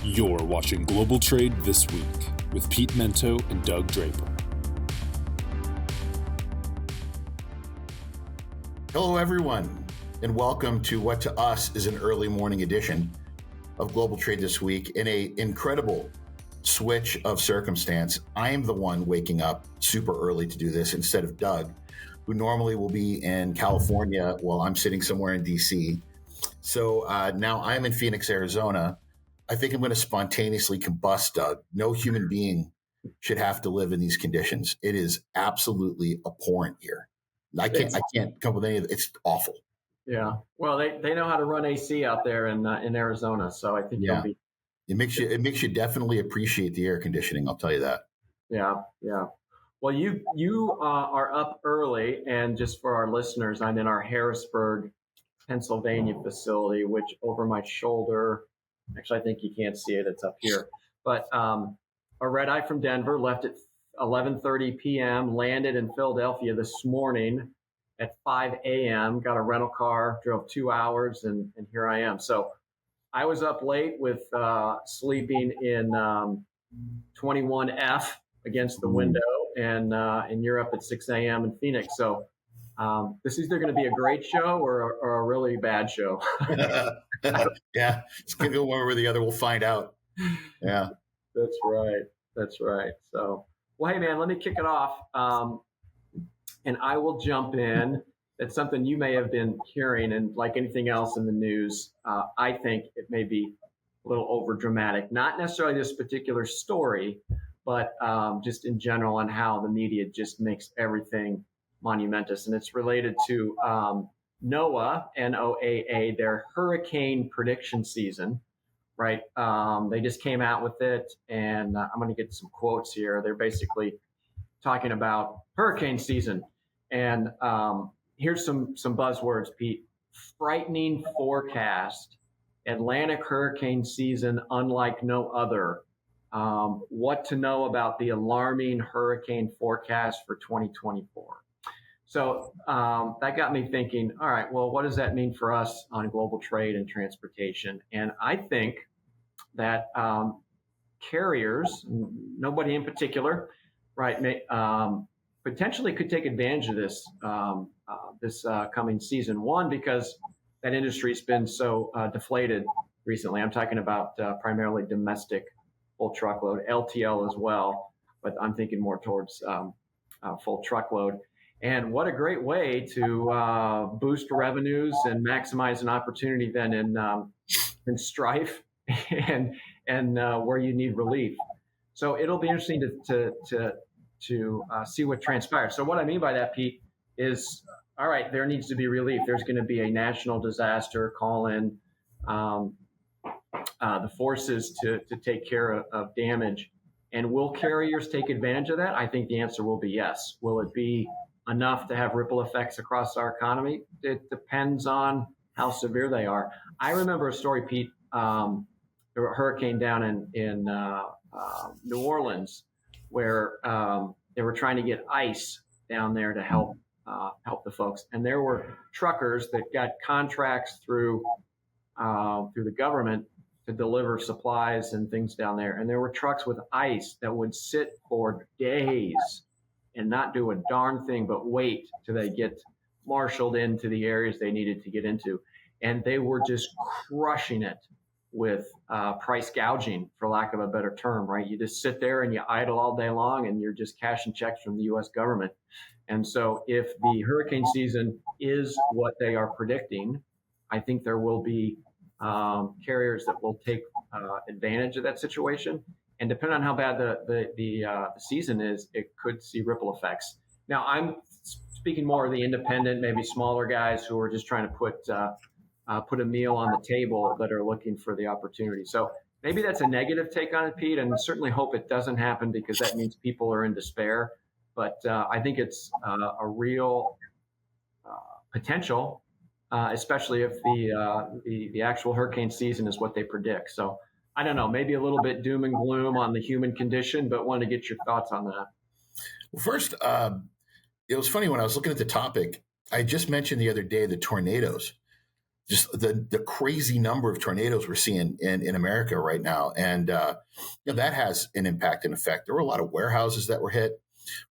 You're watching Global Trade This Week with Pete Mento and Doug Draper. Hello, everyone, and welcome to what to us is an early morning edition of Global Trade This Week. In an incredible switch of circumstance, I am the one waking up super early to do this instead of Doug, who normally will be in California while I'm sitting somewhere in DC. So now I'm in Phoenix, Arizona. I think I'm going to spontaneously combust, Doug. No human being should have to live in these conditions. It is absolutely abhorrent here. I can't come up with any of it. It's awful. Yeah. Well, they know how to run AC out there in Arizona, so I think you'll be. It makes you definitely appreciate the air conditioning. I'll tell you that. Yeah. Well, you are up early, and just for our listeners, I'm in our Harrisburg, Pennsylvania facility, which over my shoulder. Actually, I think you can't see it. It's up here. But a red eye from Denver, left at 11:30 p.m., landed in Philadelphia this morning at 5 a.m., got a rental car, drove 2 hours, and here I am. So I was up late with sleeping in 21F against the window, and you're up at 6 a.m. in Phoenix. So this is either going to be a great show or a really bad show. Yeah, it's going to go one or the other. We'll find out. Yeah. That's right. So, well, hey, man, let me kick it off. And I will jump in. It's something you may have been hearing, and like anything else in the news, I think it may be a little over dramatic. Not necessarily this particular story, but just in general on how the media just makes everything monumentous. And it's related to NOAA, NOAA, their hurricane prediction season, right? They just came out with it, and I'm going to get some quotes here. They're basically talking about hurricane season. And here's some buzzwords, Pete. Frightening forecast, Atlantic hurricane season unlike no other. What to know about the alarming hurricane forecast for 2024. So that got me thinking, all right, well, what does that mean for us on global trade and transportation? And I think that carriers, nobody in particular, right, potentially could take advantage of this coming season. One, because that industry's been so deflated recently. I'm talking about primarily domestic full truckload, LTL as well, but I'm thinking more towards full truckload. And what a great way to boost revenues and maximize an opportunity then in strife and where you need relief. So it'll be interesting to see what transpires. So what I mean by that, Pete, is all right. There needs to be relief. There's going to be a national disaster. Call in the forces to take care of damage. And will carriers take advantage of that? I think the answer will be yes. Will it be enough to have ripple effects across our economy? It depends on how severe they are. I remember a story, Pete. There was a hurricane down in New Orleans where they were trying to get ice down there to help the folks. And there were truckers that got contracts through the government to deliver supplies and things down there. And there were trucks with ice that would sit for days and not do a darn thing but wait till they get marshaled into the areas they needed to get into. And they were just crushing it with price gouging, for lack of a better term, right? You just sit there and you idle all day long and you're just cashing checks from the U.S. government. And so if the hurricane season is what they are predicting, I think there will be carriers that will take advantage of that situation. And depending on how bad the season is, it could see ripple effects. Now, I'm speaking more of the independent, maybe smaller guys who are just trying to put a meal on the table that are looking for the opportunity. So maybe that's a negative take on it, Pete, and certainly hope it doesn't happen because that means people are in despair. But I think it's a real potential, especially if the actual hurricane season is what they predict. So I don't know, maybe a little bit doom and gloom on the human condition, but wanted to get your thoughts on that. Well, first, it was funny when I was looking at the topic. I just mentioned the other day the tornadoes just the crazy number of tornadoes we're seeing in America right now. And that has an impact and effect. There were a lot of warehouses that were hit.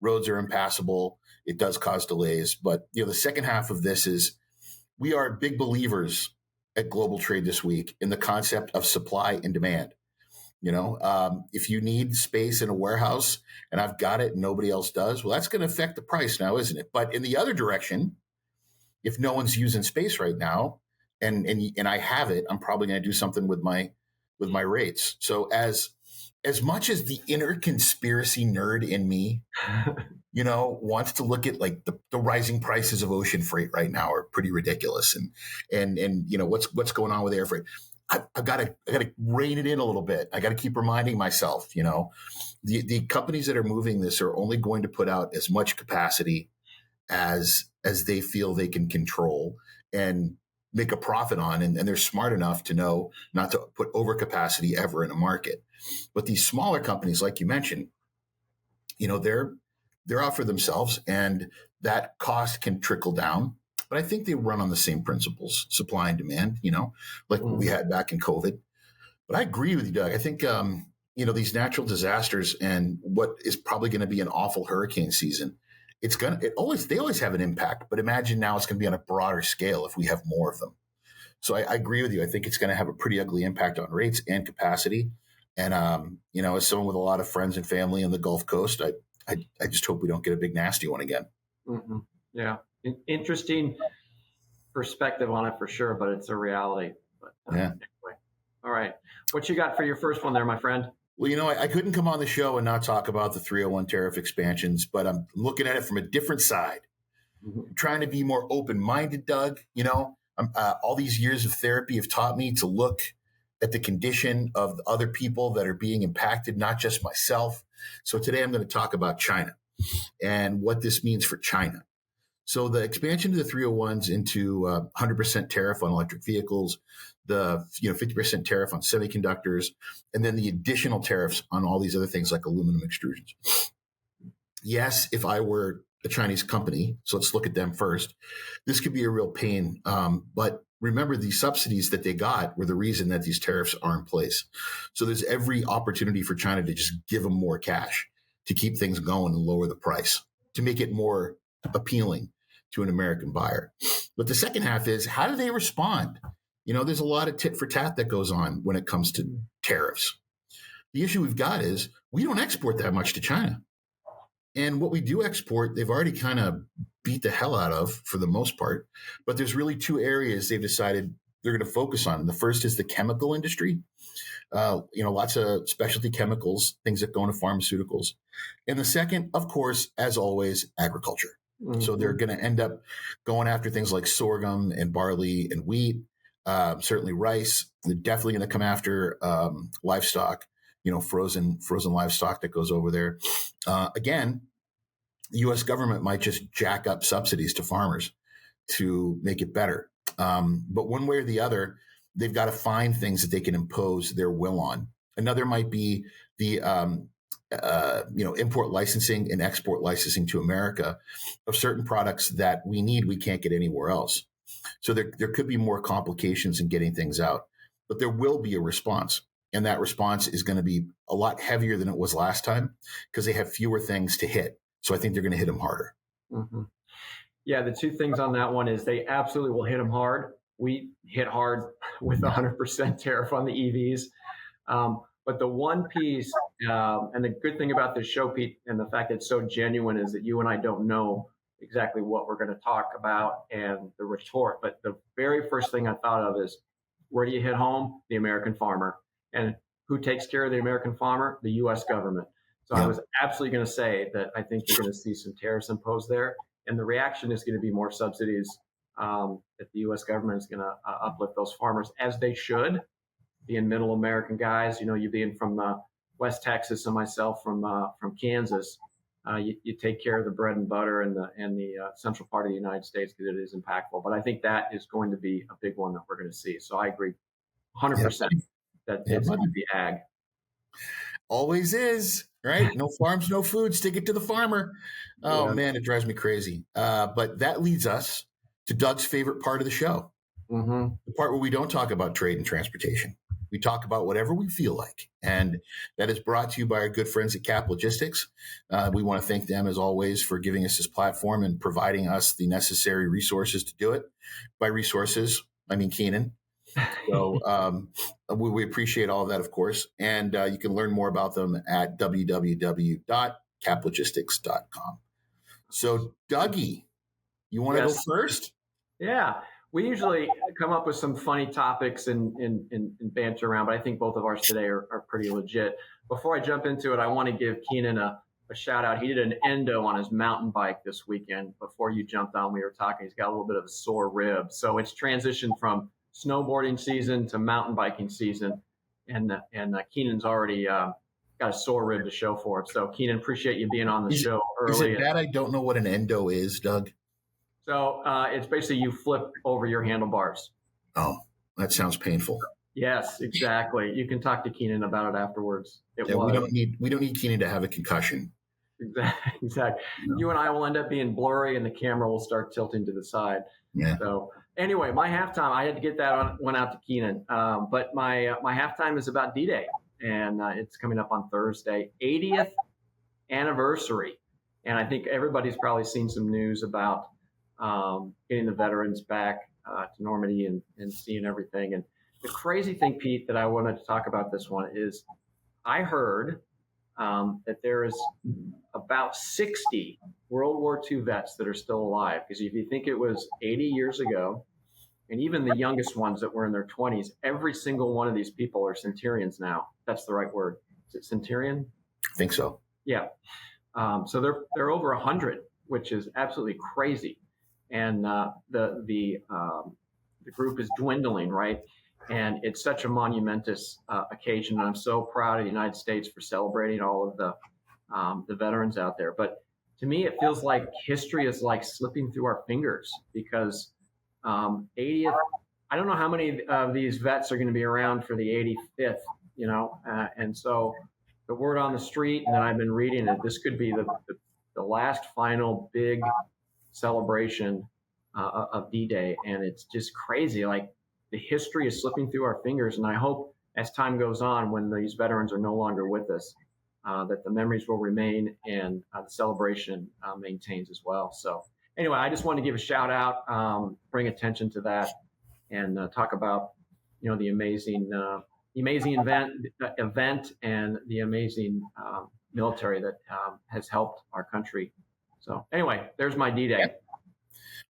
Roads are impassable. It does cause delays. But the second half of this is we are big believers at Global Trade this week in the concept of supply and demand. If you need space in a warehouse and I've got it and nobody else does, well, that's going to affect the price now, isn't it? But in the other direction, if no one's using space right now and I have it, I'm probably going to do something with my rates. So as much as the inner conspiracy nerd in me, wants to look at like the rising prices of ocean freight right now are pretty ridiculous, and what's going on with air freight. I gotta rein it in a little bit. I gotta keep reminding myself, the companies that are moving this are only going to put out as much capacity as they feel they can control and make a profit on, and they're smart enough to know not to put overcapacity ever in a market. But these smaller companies, like you mentioned, they're out for themselves, and that cost can trickle down. But I think they run on the same principles, supply and demand, like what we had back in COVID. But I agree with you, Doug. I think, these natural disasters and what is probably going to be an awful hurricane season, they always have an impact. But imagine now it's going to be on a broader scale if we have more of them. So I agree with you. I think it's going to have a pretty ugly impact on rates and capacity. And, as someone with a lot of friends and family on the Gulf Coast, I just hope we don't get a big nasty one again. Mm-hmm. Yeah. Interesting perspective on it for sure, but it's a reality. But anyway. All right. What you got for your first one there, my friend? Well, I couldn't come on the show and not talk about the 301 tariff expansions, but I'm looking at it from a different side. Mm-hmm. I'm trying to be more open-minded, Doug. All these years of therapy have taught me to look at the condition of the other people that are being impacted, not just myself. So today I'm going to talk about China and what this means for China. So the expansion of the 301s into 100% tariff on electric vehicles, the 50% tariff on semiconductors, and then the additional tariffs on all these other things like aluminum extrusions. Yes, if I were a Chinese company, so let's look at them first, this could be a real pain. But remember, the subsidies that they got were the reason that these tariffs are in place. So there's every opportunity for China to just give them more cash to keep things going and lower the price, to make it more appealing to an American buyer. But the second half is, how do they respond? There's a lot of tit for tat that goes on when it comes to tariffs. The issue we've got is we don't export that much to China. And what we do export, they've already kind of beat the hell out of for the most part. But there's really two areas they've decided they're going to focus on. The first is the chemical industry. Lots of specialty chemicals, things that go into pharmaceuticals. And the second, of course, as always, agriculture. Mm-hmm. So they're going to end up going after things like sorghum and barley and wheat, certainly rice. They're definitely going to come after livestock, frozen livestock that goes over there. Again, the U.S. government might just jack up subsidies to farmers to make it better. But one way or the other, they've got to find things that they can impose their will on. Another might be the import licensing and export licensing to America of certain products that we can't get anywhere else. So there could be more complications in getting things out, but there will be a response. And that response is going to be a lot heavier than it was last time because they have fewer things to hit. So I think they're going to hit them harder. Mm-hmm. Yeah, the two things on that one is they absolutely will hit them hard. We hit hard with 100% tariff on the EVs. But the one piece, and the good thing about this show, Pete, and the fact that it's so genuine is that you and I don't know exactly what we're going to talk about and the retort. But the very first thing I thought of is, where do you hit home? The American farmer. And who takes care of the American farmer? The U.S. government. So I was absolutely going to say that I think you're going to see some tariffs imposed there. And the reaction is going to be more subsidies that the U.S. government is going to uplift those farmers, as they should. Being middle American guys, you being from West Texas and myself from Kansas, you take care of the bread and butter and the central part of the United States because it is impactful. But I think that is going to be a big one that we're going to see. So I agree 100% that it's going to be ag. Always is, right? No farms, no food. Stick it to the farmer. Oh, man, it drives me crazy. But that leads us to Doug's favorite part of the show, Mm-hmm. The part where we don't talk about trade and transportation. We talk about whatever we feel like. And that is brought to you by our good friends at Cap Logistics. We want to thank them, as always, for giving us this platform and providing us the necessary resources to do it. By resources, I mean Keenan. So we appreciate all of that, of course. And you can learn more about them at www.caplogistics.com. So, Dougie, you want to go first? Yeah. We usually come up with some funny topics and banter around, but I think both of ours today are pretty legit. Before I jump into it, I want to give Keenan a shout out. He did an endo on his mountain bike this weekend. Before you jumped on, we were talking. He's got a little bit of a sore rib. So it's transitioned from snowboarding season to mountain biking season. And Keenan's already got a sore rib to show for it. So, Keenan, appreciate you being on the show early. Is it bad I don't know what an endo is, Doug? So it's basically you flip over your handlebars. Oh, that sounds painful. Yes, exactly. You can talk to Keenan about it afterwards. We don't need Keenan to have a concussion. Exactly. No. You and I will end up being blurry, and the camera will start tilting to the side. Yeah. So anyway, my halftime. I had to get that one out to Keenan. But my halftime is about D-Day, and it's coming up on Thursday, 80th anniversary. And I think everybody's probably seen some news about getting the veterans back to Normandy and seeing everything. And the crazy thing, Pete, that I wanted to talk about this one is I heard that there is about 60 World War II vets that are still alive. Because if you think it was 80 years ago, and even the youngest ones that were in their 20s, every single one of these people are centurions now. That's the right word. Is it centurion? I think so. Yeah. So they're over 100, which is absolutely crazy. And the group is dwindling, right? And it's such a monumentous occasion. And I'm so proud of the United States for celebrating all of the veterans out there. But to me, it feels like history is like slipping through our fingers because 80th. I don't know how many of these vets are going to be around for the 85th. And so the word on the street, and then I've been reading that this could be the last final big celebration of D-Day, and it's just crazy. Like the history is slipping through our fingers, and I hope as time goes on, when these veterans are no longer with us, that the memories will remain and the celebration maintains as well. So anyway, I just want to give a shout out, bring attention to that, and talk about the amazing event and the amazing military that has helped our country. So anyway, there's my D-Day. Yeah.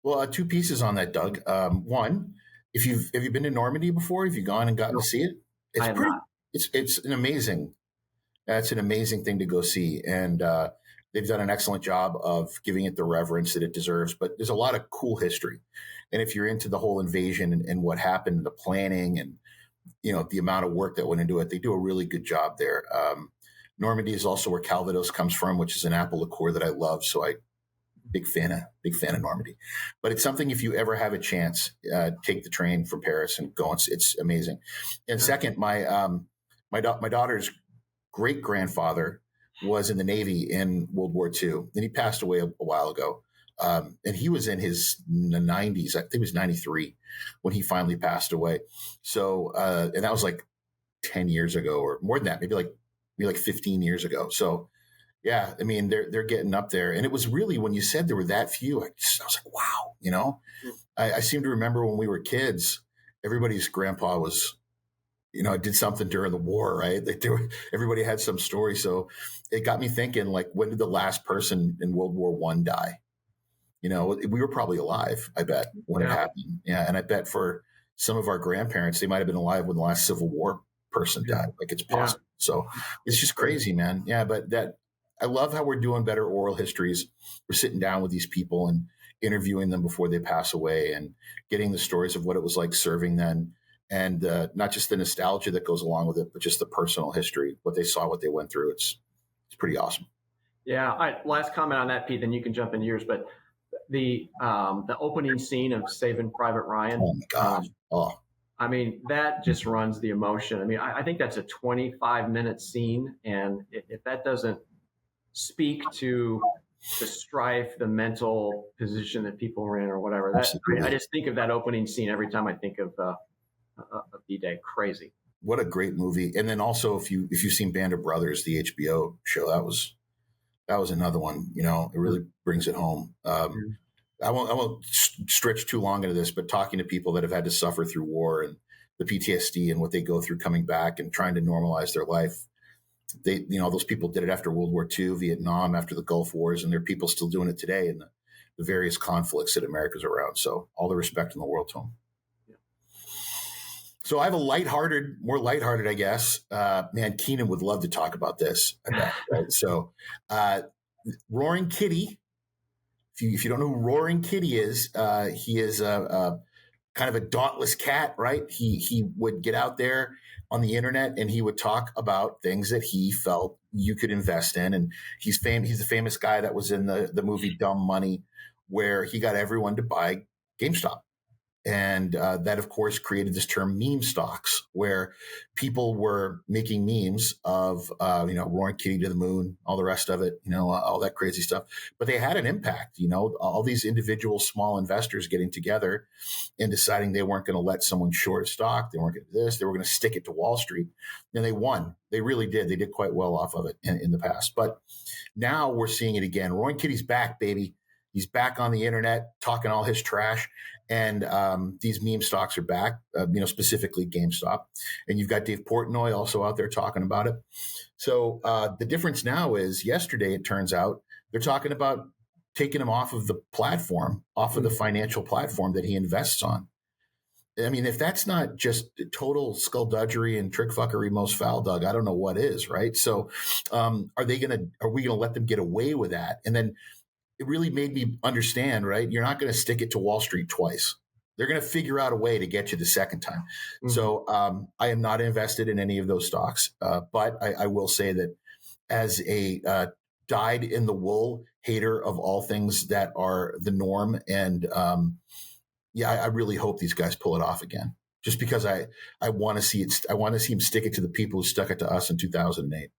Well, two pieces on that, Doug. One, have you been to Normandy before? Have you gone and gotten to see it? It's an amazing thing to go see, and they've done an excellent job of giving it the reverence that it deserves. But there's a lot of cool history, and if you're into the whole invasion and what happened, the planning, and the amount of work that went into it, they do a really good job there. Normandy is also where Calvados comes from, which is an apple liqueur that I love. So big fan of Normandy. But it's something, if you ever have a chance, take the train from Paris and go. It's amazing. And second, my daughter's great grandfather was in the Navy in World War II, and he passed away a while ago. And he was in his 90s. I think it was 93 when he finally passed away. So, and that was like 10 years ago or more than that, maybe like 15 years ago. So yeah, I mean, they're getting up there. And it was really, when you said there were that few, I was like, wow, I seem to remember when we were kids, everybody's grandpa was, did something during the war, right? Everybody had some story. So it got me thinking, like, when did the last person in World War I die? We were probably alive, I bet, when it happened. Yeah. And I bet for some of our grandparents, they might have been alive when the last Civil War person died. Like, it's possible. Yeah. So it's just crazy, man. Yeah. But I love how we're doing better oral histories. We're sitting down with these people and interviewing them before they pass away and getting the stories of what it was like serving then. And not just the nostalgia that goes along with it, but just the personal history, what they saw, what they went through. It's pretty awesome. Yeah. All right. Last comment on that, Pete, then you can jump into yours. But the opening scene of Saving Private Ryan. Oh my God. I mean, that just runs the emotion. I mean, I think that's a 25-minute scene. And if that doesn't speak to the strife, the mental position that people were in, or whatever. I just think of that opening scene every time I think of D-Day. Crazy. What a great movie! And then also, if you've seen Band of Brothers, the HBO show, that was another one. You know, it really brings it home. I won't stretch too long into this, but talking to people that have had to suffer through war and the PTSD and what they go through coming back and trying to normalize their life. Those people did it after World War II, Vietnam, after the Gulf Wars, and there are people still doing it today in the various conflicts that America's around. So all the respect in the world to them. So I have a more lighthearted, I guess. Man, Keenan would love to talk about this. I bet, right? So, Roaring Kitty. If you don't know who Roaring Kitty is, he is a kind of a dauntless cat, right? He would get out there on the internet and he would talk about things that he felt you could invest in. And he's the famous guy that was in the movie Dumb Money, where he got everyone to buy GameStop. And that, of course, created this term meme stocks, where people were making memes of, Roaring Kitty to the moon, all the rest of it, all that crazy stuff. But they had an impact, all these individual small investors getting together and deciding they weren't going to let someone short a stock. They weren't going to do this. They were going to stick it to Wall Street. And they won. They really did. They did quite well off of it in the past. But now we're seeing it again. Roaring Kitty's back, baby. He's back on the internet talking all his trash. And these meme stocks are back, specifically GameStop. And you've got Dave Portnoy also out there talking about it. So the difference now is yesterday, it turns out, they're talking about taking him off of the platform, off of the financial platform that he invests on. I mean, if that's not just total skullduggery and trick fuckery most foul, Doug, I don't know what is, right? So are we going to let them get away with that? And then it really made me understand, right? You're not going to stick it to Wall Street twice. They're going to figure out a way to get you the second time. Mm-hmm. So I am not invested in any of those stocks. But I will say that as a dyed in the wool hater of all things that are the norm, and I really hope these guys pull it off again. Just because I want to see it. I want to see him stick it to the people who stuck it to us in 2008.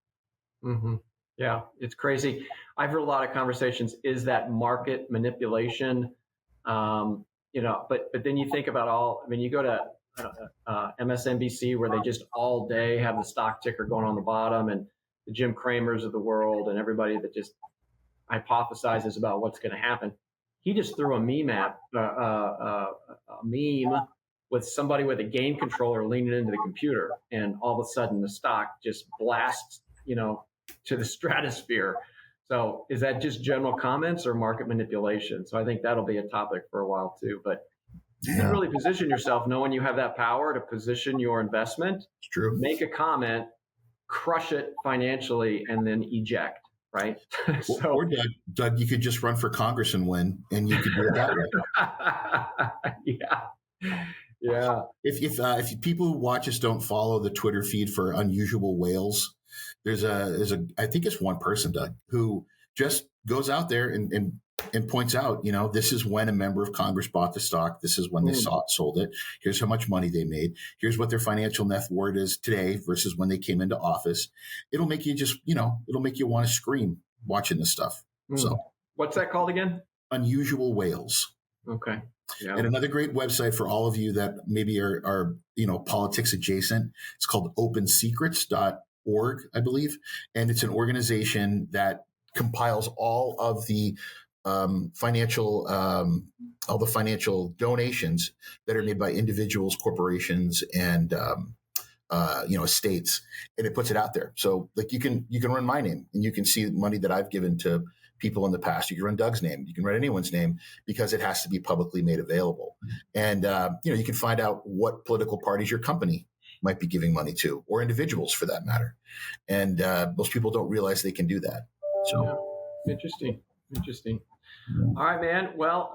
Mm-hmm. Yeah, it's crazy. I've heard a lot of conversations. Is that market manipulation? But then you think about you go to MSNBC, where they just all day have the stock ticker going on the bottom, and the Jim Cramers of the world and everybody that just hypothesizes about what's going to happen. He just threw a meme with somebody with a game controller leaning into the computer, and all of a sudden the stock just blasts, to the stratosphere. So is that just general comments or market manipulation? So I think that'll be a topic for a while too. But you really position yourself knowing you have that power to position your investment. It's true. Make a comment, crush it financially, and then eject, right? Or Doug, you could just run for Congress and win, and you could do it that way. Yeah. If people who watch us don't follow the Twitter feed for Unusual Whales, there's I think it's one person, Doug, who just goes out there and points out, this is when a member of Congress bought the stock. This is when they sold it. Here's how much money they made. Here's what their financial net worth is today versus when they came into office. It'll make you it'll make you want to scream watching this stuff. So what's that called again? Unusual Whales. Okay. Yeah. And another great website for all of you that maybe are politics adjacent. It's called opensecrets.org, I believe. And it's an organization that compiles all of the financial donations that are made by individuals, corporations, and estates, and it puts it out there. So like you can run my name, and you can see the money that I've given to people in the past. You can run Doug's name. You can run anyone's name, because it has to be publicly made available. And you can find out what political parties your company might be giving money to, or individuals for that matter. And most people don't realize they can do that. So Interesting. All right, man. Well,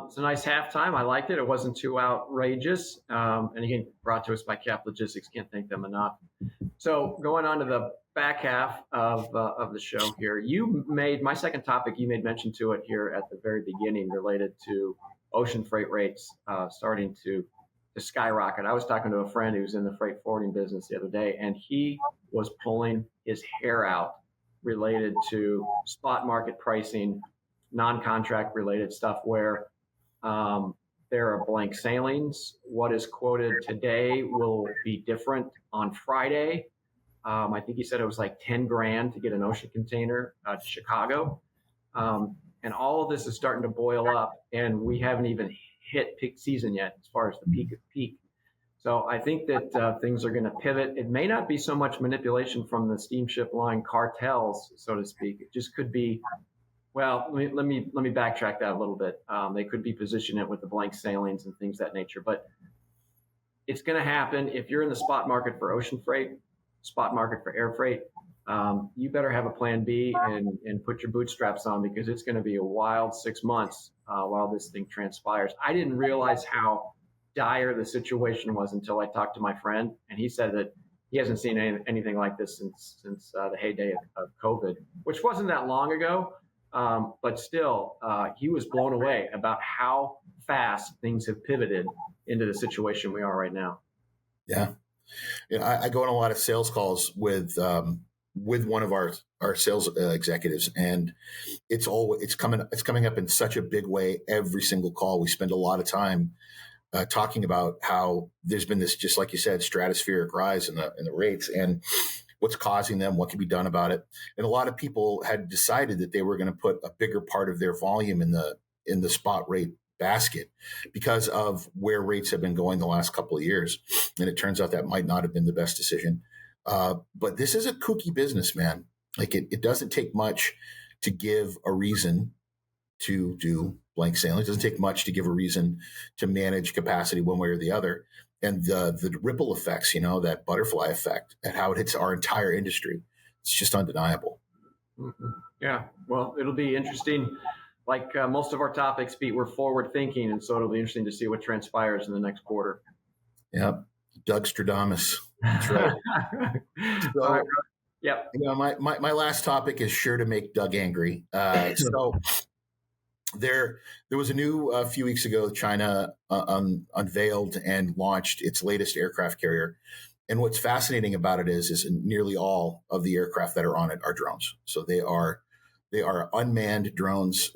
it's a nice halftime. I liked it. It wasn't too outrageous. And again, brought to us by Cap Logistics. Can't thank them enough. So going on to the back half of the show here, you made my second topic. You made mention to it here at the very beginning, related to ocean freight rates starting to skyrocket. I was talking to a friend who's in the freight forwarding business the other day, and he was pulling his hair out related to spot market pricing, non-contract related stuff where there are blank sailings. What is quoted today will be different on Friday. I think he said it was like 10 grand to get an ocean container to Chicago. And all of this is starting to boil up, and we haven't even hit peak season yet as far as the peak of peak. So I think that things are going to pivot. It may not be so much manipulation from the steamship line cartels, so to speak. It just could be, well, let me backtrack that a little bit. They could be positioning it with the blank sailings and things of that nature, but it's going to happen. If you're in the spot market for ocean freight, spot market for air freight, you better have a plan B and put your bootstraps on, because it's going to be a wild 6 months while this thing transpires. I didn't realize how dire the situation was until I talked to my friend, and he said that he hasn't seen anything like this since the heyday of COVID, which wasn't that long ago. But still, he was blown away about how fast things have pivoted into the situation we are right now. Yeah. I go on a lot of sales calls with one of our sales executives, and it's coming up in such a big way every single call. We spend a lot of time talking about how there's been this, just like you said, stratospheric rise in the rates and what's causing them, what can be done about it. And a lot of people had decided that they were going to put a bigger part of their volume in the spot rate basket because of where rates have been going the last couple of years. And it turns out that might not have been the best decision. But this is a kooky business, man. Like it doesn't take much to give a reason to do blank sailing. It doesn't take much to give a reason to manage capacity one way or the other. And the ripple effects, that butterfly effect and how it hits our entire industry, it's just undeniable. Mm-hmm. Yeah. Well, it'll be interesting. Like most of our topics, Pete, we're forward thinking. And so it'll be interesting to see what transpires in the next quarter. Yep. Doug Stradamus. That's right. So, all right, yep. My last topic is sure to make Doug angry. So there was a new, a few weeks ago, China unveiled and launched its latest aircraft carrier. And what's fascinating about it is nearly all of the aircraft that are on it are drones. So they are unmanned drones,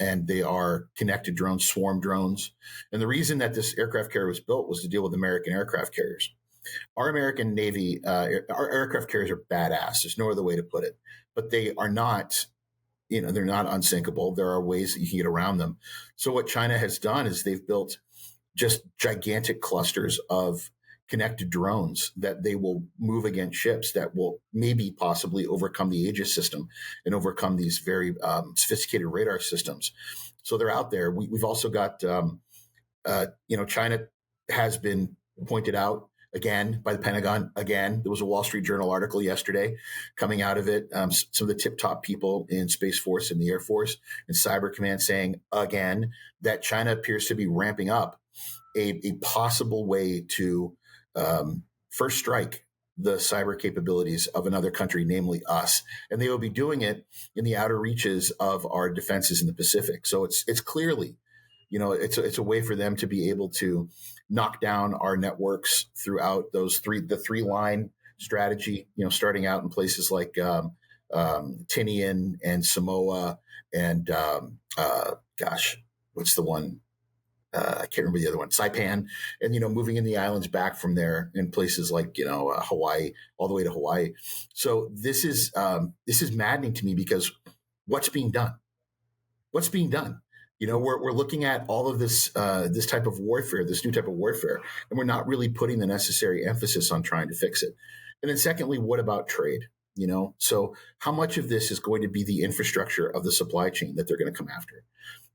and they are connected drones, swarm drones. And the reason that this aircraft carrier was built was to deal with American aircraft carriers. Our American Navy, our aircraft carriers are badass. There's no other way to put it. But they are not, they're not unsinkable. There are ways that you can get around them. So what China has done is they've built just gigantic clusters of connected drones that they will move against ships that will maybe possibly overcome the Aegis system and overcome these very sophisticated radar systems. So they're out there. We've also got, China has been pointed out again by the Pentagon. Again, there was a Wall Street Journal article yesterday coming out of it. Some of the tip-top people in Space Force and the Air Force and Cyber Command saying again that China appears to be ramping up a possible way to first strike the cyber capabilities of another country, namely us. And they will be doing it in the outer reaches of our defenses in the Pacific. So it's clearly, it's a way for them to be able to knock down our networks throughout the three line strategy, starting out in places like Tinian and Samoa and what's the one? I can't remember the other one, Saipan, and, moving in the islands back from there in places like, Hawaii, all the way to Hawaii. So this is maddening to me because what's being done? We're looking at all of this, this type of warfare, this new type of warfare, and we're not really putting the necessary emphasis on trying to fix it. And then secondly, what about trade? So how much of this is going to be the infrastructure of the supply chain that they're going to come after?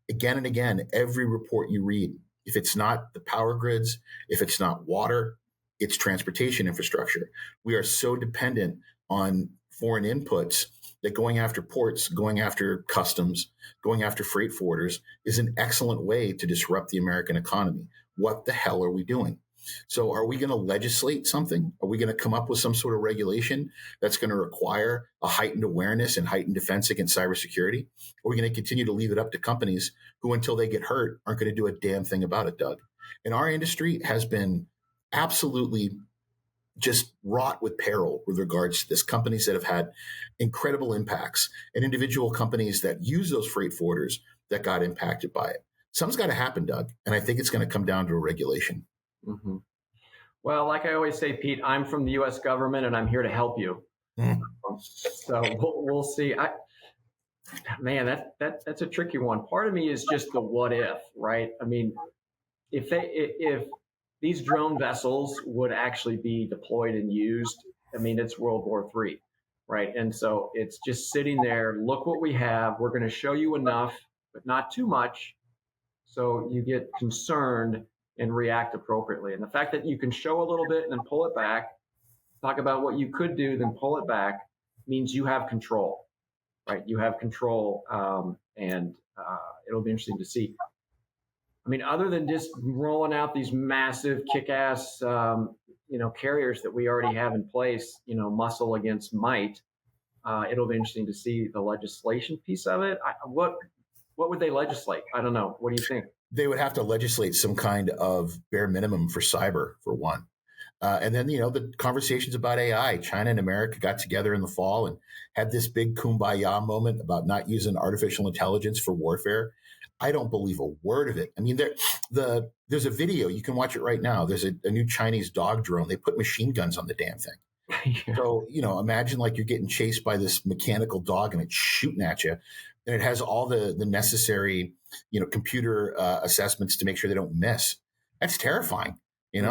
Again and again, every report you read, if it's not the power grids, if it's not water, it's transportation infrastructure. We are so dependent on foreign inputs that going after ports, going after customs, going after freight forwarders is an excellent way to disrupt the American economy. What the hell are we doing? So are we going to legislate something? Are we going to come up with some sort of regulation that's going to require a heightened awareness and heightened defense against cybersecurity? Or are we going to continue to leave it up to companies who, until they get hurt, aren't going to do a damn thing about it, Doug? And our industry has been absolutely just wrought with peril with regards to this. Companies that have had incredible impacts and individual companies that use those freight forwarders that got impacted by it. Something's got to happen, Doug. And I think it's going to come down to a regulation. Mm-hmm. Well, like I always say, Pete, I'm from the U.S. government and I'm here to help you. So we'll see. Man, that's a tricky one. Part of me is just the what if, right? I mean, if these drone vessels would actually be deployed and used, I mean, it's World War III, right? And so it's just sitting there. Look what we have. We're going to show you enough, but not too much, so you get concerned and react appropriately. And the fact that you can show a little bit and then pull it back, talk about what you could do, then pull it back, means you have control, right? You have control, and it'll be interesting to see. I mean, other than just rolling out these massive kick-ass, carriers that we already have in place, muscle against might, it'll be interesting to see the legislation piece of it. What would they legislate? I don't know. What do you think? They would have to legislate some kind of bare minimum for cyber, for one. And then, the conversations about AI. China and America got together in the fall and had this big kumbaya moment about not using artificial intelligence for warfare. I don't believe a word of it. I mean, there's a video. You can watch it right now. There's a new Chinese dog drone. They put machine guns on the damn thing. Yeah. So, imagine like you're getting chased by this mechanical dog and it's shooting at you. And it has all the necessary, computer assessments to make sure they don't miss. That's terrifying.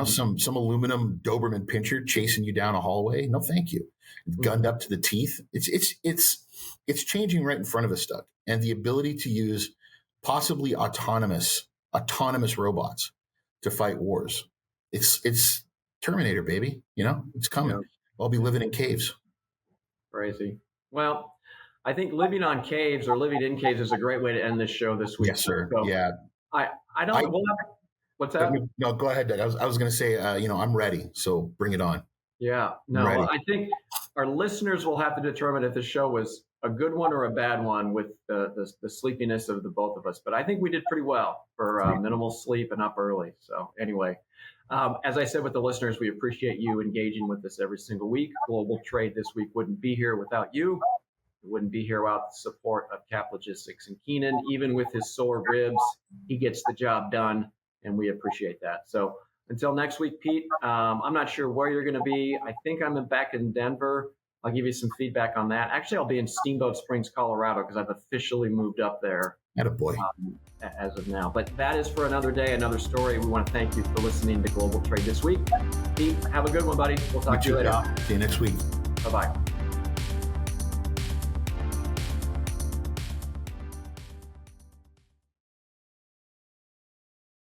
Some aluminum Doberman pinscher chasing you down a hallway. No, thank you. Gunned up to the teeth. It's changing right in front of us, Doug. And the ability to use possibly autonomous robots to fight wars. It's Terminator, baby. It's coming. Yeah. I'll be living in caves. Crazy. Well, I think living on caves or living in caves is a great way to end this show this week. Yes, sir. So yeah. What's that? No, go ahead, Doug. I was going to say, I'm ready. So bring it on. Yeah. No, well, I think our listeners will have to determine if the show was a good one or a bad one with the sleepiness of the both of us. But I think we did pretty well for minimal sleep and up early. So anyway, as I said with the listeners, we appreciate you engaging with us every single week. Global Trade this week wouldn't be here without you. It wouldn't be here without the support of Cap Logistics and Keenan. Even with his sore ribs, he gets the job done, and we appreciate that. So until next week, Pete, I'm not sure where you're going to be. I think I'm back in Denver. I'll give you some feedback on that. Actually, I'll be in Steamboat Springs, Colorado, because I've officially moved up there. Attaboy. As of now. But that is for another day, another story. We want to thank you for listening to Global Trade this week. Pete, have a good one, buddy. We'll talk to you later. See you next week. Bye-bye.